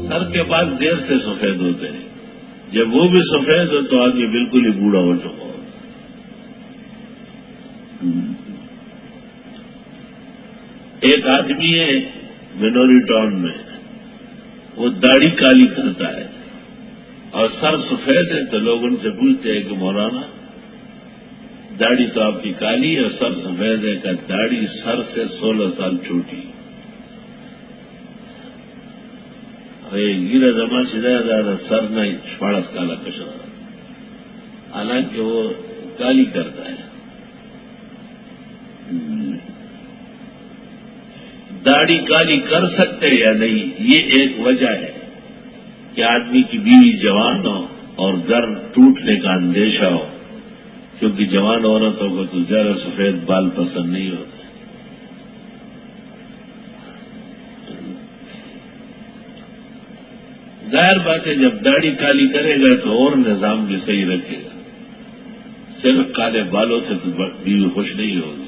سر کے بعد دیر سے سفید ہوتے ہیں، جب وہ بھی سفید ہو تو آدمی بالکل ہی بوڑھا ہو چکا ہو۔ ایک آدمی ہے منوری ٹاؤن میں، وہ داڑھی کالی کرتا ہے اور سر سفید ہے، تو لوگ ان سے پوچھتے ہیں کہ مولانا داڑھی تو آپ کی کالی ہے اور سر سفید ہے، کہ داڑھی سر سے 16 سال چھوٹی، گیرا زمان زیادہ سر نہیں پاڑس کالا کشن، حالانکہ وہ کالی کرتا ہے۔ داڑھی کالی کر سکتے یا نہیں، یہ ایک وجہ ہے کہ آدمی کی بیوی جوان ہو اور گھر ٹوٹنے کا اندیشہ ہو، کیونکہ جوان عورتوں کو تو ذرا سفید بال پسند نہیں ہوتے۔ ظاہر بات ہے جب داڑھی کالی کرے گا تو اور نظام بھی صحیح رکھے گا، صرف کالے بالوں سے تو بیوی خوش نہیں ہوگی۔